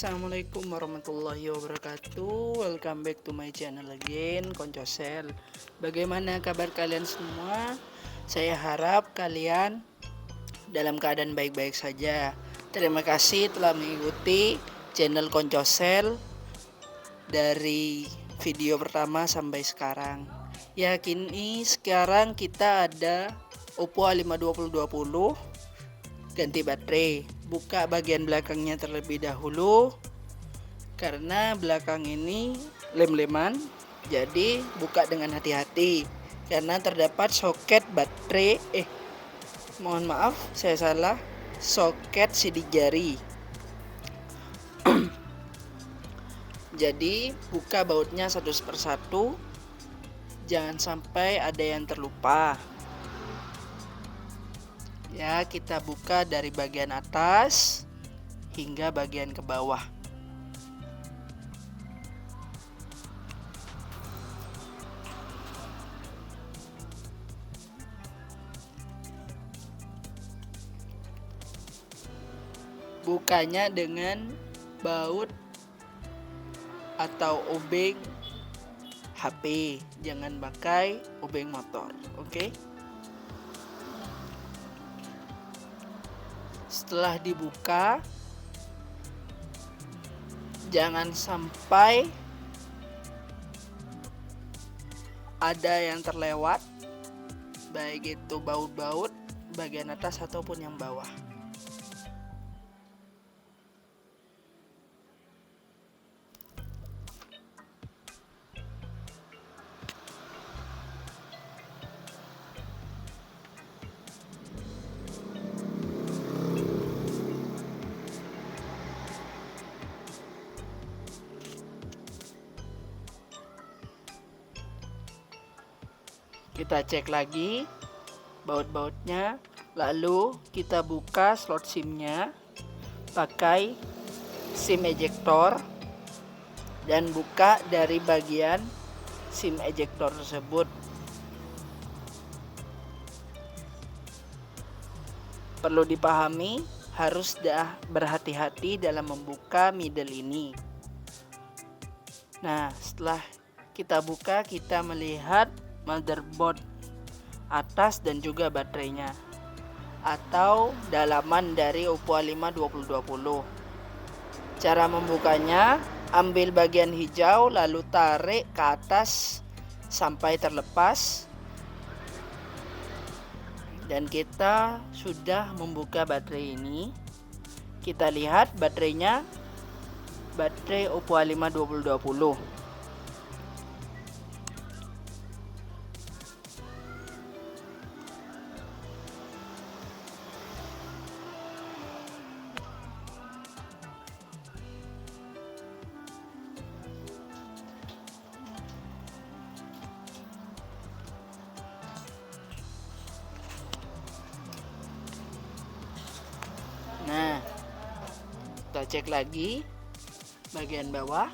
Assalamualaikum warahmatullahi wabarakatuh. Welcome back to my channel again, Koncosel. Bagaimana kabar kalian semua? Saya harap kalian dalam keadaan baik-baik saja. Terima kasih telah mengikuti channel Koncosel dari video pertama sampai sekarang. Ya, kini sekarang kita ada Oppo A5 2020 ganti baterai. Buka bagian belakangnya terlebih dahulu karena belakang ini lem-leman, jadi buka dengan hati-hati karena terdapat soket baterai mohon maaf saya salah, soket sidik jari. Jadi buka bautnya satu persatu, jangan sampai ada yang terlupa. Ya, kita buka dari bagian atas hingga bagian ke bawah. Bukanya dengan baut atau obeng HP, jangan pakai obeng motor, oke? Setelah dibuka, jangan sampai ada yang terlewat, baik itu baut-baut bagian atas ataupun yang bawah. Kita cek lagi baut-bautnya, lalu kita buka slot SIM-nya pakai SIM ejector dan buka dari bagian SIM ejector tersebut. Perlu dipahami, harus berhati-hati dalam membuka middle ini. Nah, setelah kita buka, kita melihat motherboard atas dan juga baterainya atau dalaman dari Oppo A5 2020. Cara membukanya, ambil bagian hijau lalu tarik ke atas sampai terlepas, dan kita sudah membuka baterai ini. Kita lihat baterainya, baterai Oppo A5 2020. Nah, kita cek lagi bagian bawah.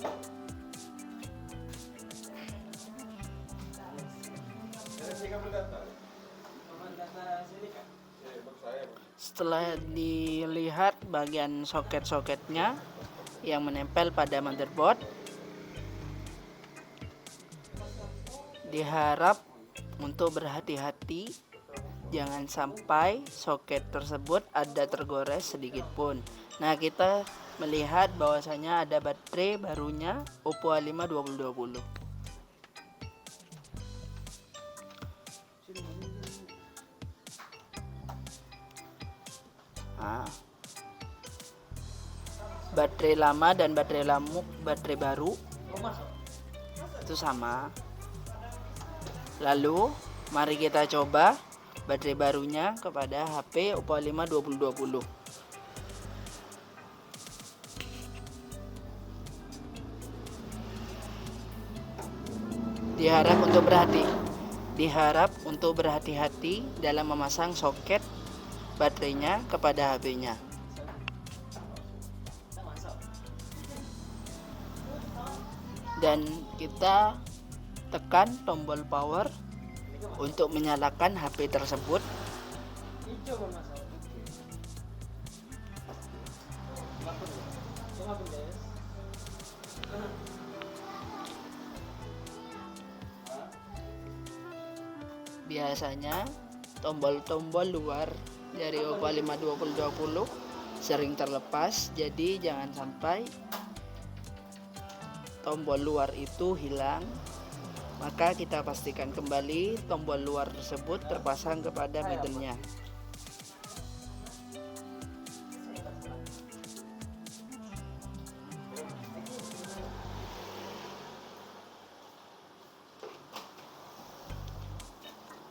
Setelah dilihat bagian soket-soketnya yang menempel pada motherboard, diharap untuk berhati-hati, jangan sampai soket tersebut ada tergores sedikit pun. Nah, kita melihat bahwasanya ada baterai barunya Oppo A5 2020. Nah, baterai lama dan baterai baru itu sama. Lalu mari kita coba baterai barunya kepada HP Oppo A5 2020. Diharap untuk berhati-hati dalam memasang soket baterainya kepada HP-nya. Dan kita tekan tombol power untuk menyalakan HP tersebut. Biasanya tombol-tombol luar dari Oppo A5 2020 sering terlepas, jadi jangan sampai tombol luar itu hilang. Maka kita pastikan kembali tombol luar tersebut terpasang kepada middle-nya.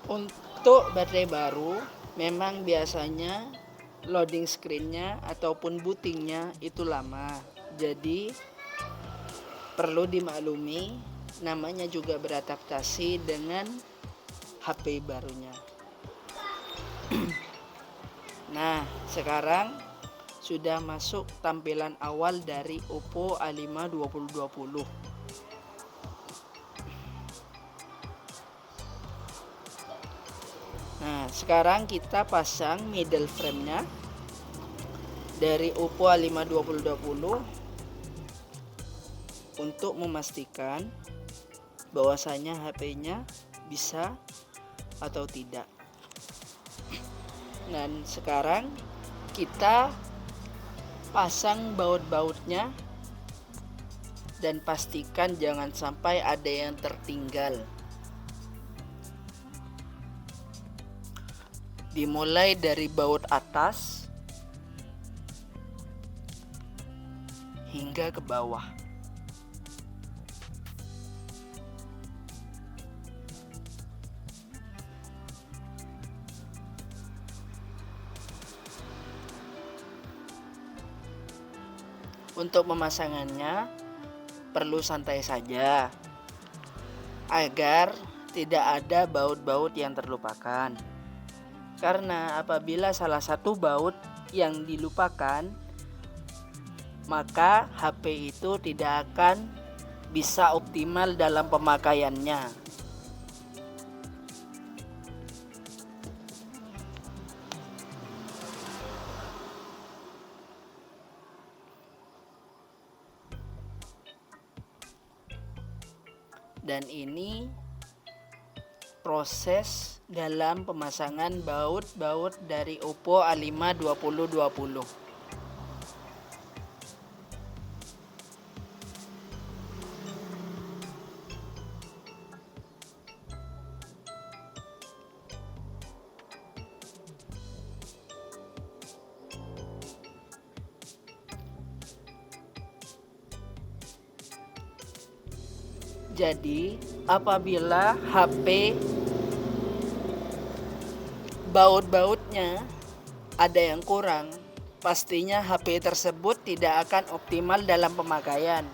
Untuk baterai baru memang biasanya loading screen-nya ataupun booting-nya itu lama. Jadi perlu dimaklumi, namanya juga beradaptasi dengan HP barunya. Nah, sekarang sudah masuk tampilan awal dari Oppo A5 2020. Nah, sekarang kita pasang middle frame-nya dari Oppo A5 2020 untuk memastikan bahwasanya HP-nya bisa atau tidak. Dan sekarang kita pasang baut-bautnya dan pastikan jangan sampai ada yang tertinggal. Dimulai dari baut atas hingga ke bawah. Untuk pemasangannya perlu santai saja agar tidak ada baut-baut yang terlupakan. Karena apabila salah satu baut yang dilupakan, maka HP itu tidak akan bisa optimal dalam pemakaiannya. Dan ini proses dalam pemasangan baut-baut dari Oppo A5 2020. Jadi, apabila HP baut-bautnya ada yang kurang, pastinya HP tersebut tidak akan optimal dalam pemakaian.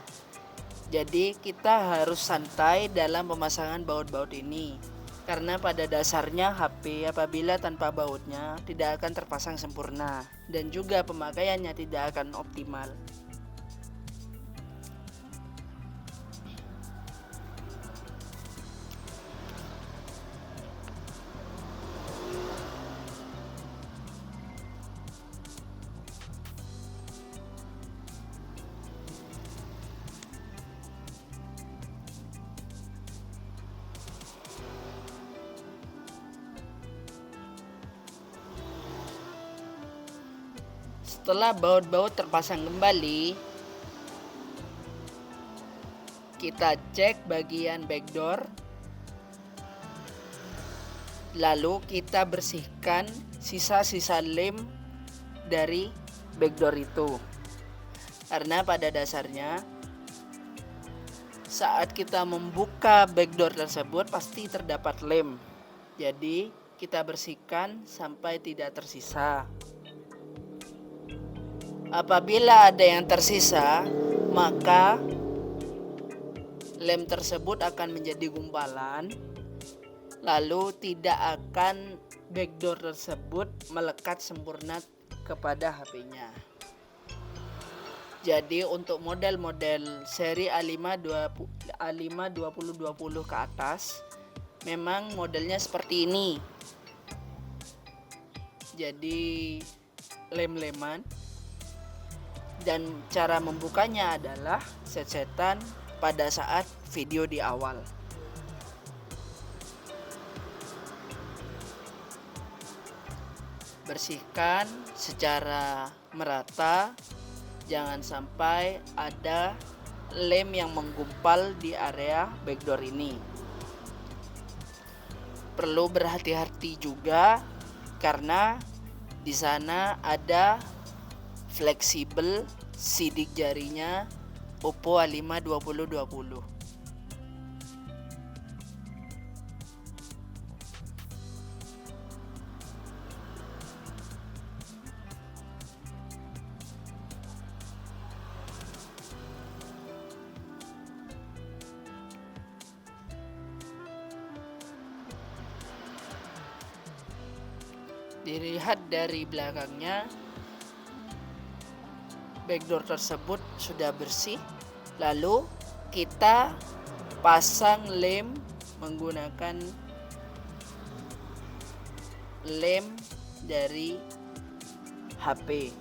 Jadi, kita harus santai dalam pemasangan baut-baut ini. Karena pada dasarnya HP apabila tanpa bautnya tidak akan terpasang sempurna dan juga pemakaiannya tidak akan optimal. Setelah baut-baut terpasang kembali, kita cek bagian backdoor, lalu kita bersihkan sisa-sisa lem dari backdoor itu. Karena pada dasarnya saat kita membuka backdoor tersebut pasti terdapat lem. Jadi kita bersihkan sampai tidak tersisa. Apabila ada yang tersisa, maka lem tersebut akan menjadi gumpalan, lalu tidak akan backdoor tersebut melekat sempurna kepada HP-nya. Jadi untuk model-model seri A5 2020 ke atas, memang modelnya seperti ini. Jadi lem-leman. Dan cara membukanya adalah set-setan pada saat video di awal. bersihkan secara merata, jangan sampai ada lem yang menggumpal di area backdoor ini. Perlu berhati-hati juga karena di sana ada fleksibel sidik jarinya Oppo A5 2020. Dilihat dari belakangnya, backdoor tersebut sudah bersih. Lalu kita pasang lem menggunakan lem dari HP.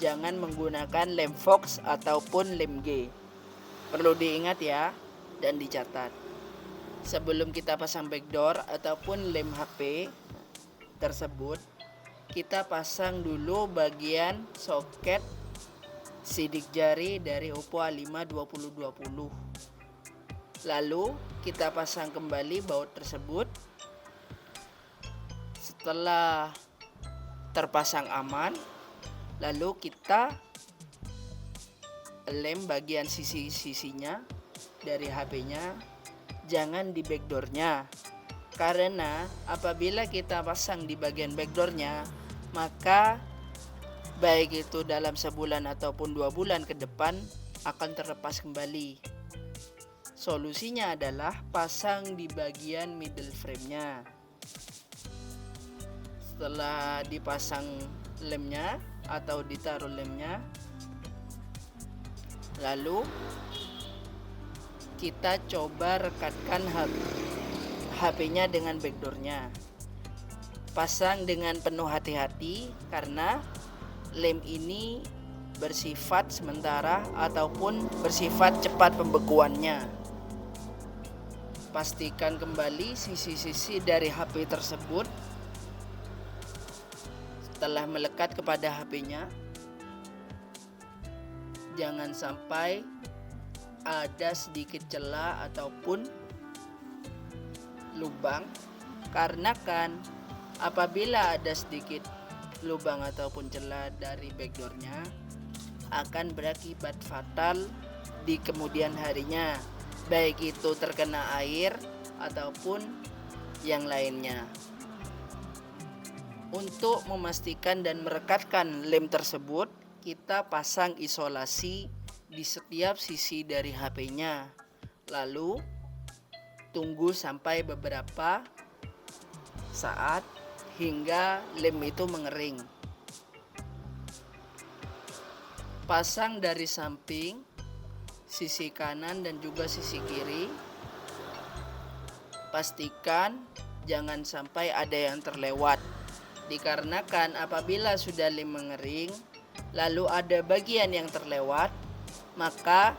Jangan menggunakan lem Fox ataupun lem G. Perlu diingat ya dan dicatat. Sebelum kita pasang backdoor ataupun lem HP tersebut, kita pasang dulu bagian soket sidik jari dari Oppo A5 2020. Lalu kita pasang kembali baut tersebut. Setelah terpasang aman, lalu kita lem bagian sisi-sisinya dari HP-nya, jangan di backdoor-nya. Karena apabila kita pasang di bagian backdoor-nya, maka baik itu dalam sebulan ataupun 2 bulan ke depan akan terlepas kembali. Solusinya adalah pasang di bagian middle frame-nya. Setelah dipasang lemnya atau ditaruh lemnya, lalu kita coba rekatkan HP-nya dengan backdoor-nya. Pasang dengan penuh hati-hati karena lem ini bersifat sementara ataupun bersifat cepat pembekuannya. Pastikan kembali sisi-sisi dari HP tersebut setelah melekat kepada HP-nya. Jangan sampai ada sedikit celah ataupun lubang, karena kan apabila ada sedikit lubang ataupun celah dari backdoor-nya akan berakibat fatal di kemudian harinya, baik itu terkena air ataupun yang lainnya. Untuk memastikan dan merekatkan lem tersebut, kita pasang isolasi di setiap sisi dari HP-nya. Lalu tunggu sampai beberapa saat hingga lem itu mengering. Pasang dari samping, sisi kanan dan juga sisi kiri. Pastikan jangan sampai ada yang terlewat. Dikarenakan apabila sudah lem mengering, lalu ada bagian yang terlewat, maka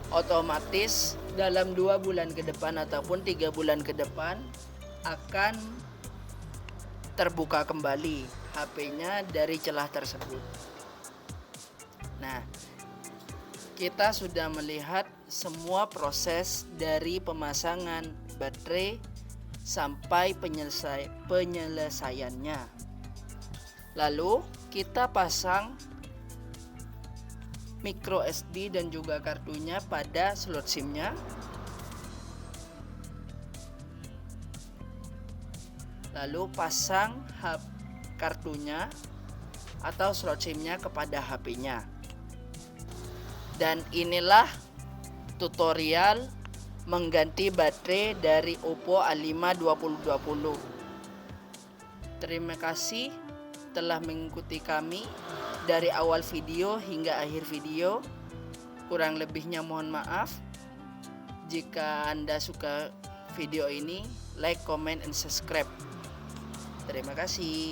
otomatis dalam 2 bulan ke depan ataupun 3 bulan ke depan akan terbuka kembali HP-nya dari celah tersebut. Nah, kita sudah melihat semua proses dari pemasangan baterai sampai penyelesaiannya. Lalu kita pasang micro SD dan juga kartunya pada slot SIM-nya. Lalu pasang kartunya atau slot SIM-nya kepada HP-nya. Dan inilah tutorial mengganti baterai dari Oppo A5 2020. Terima kasih telah mengikuti kami dari awal video hingga akhir video. Kurang lebihnya mohon maaf. Jika Anda suka video ini, like, comment, and subscribe. Terima kasih.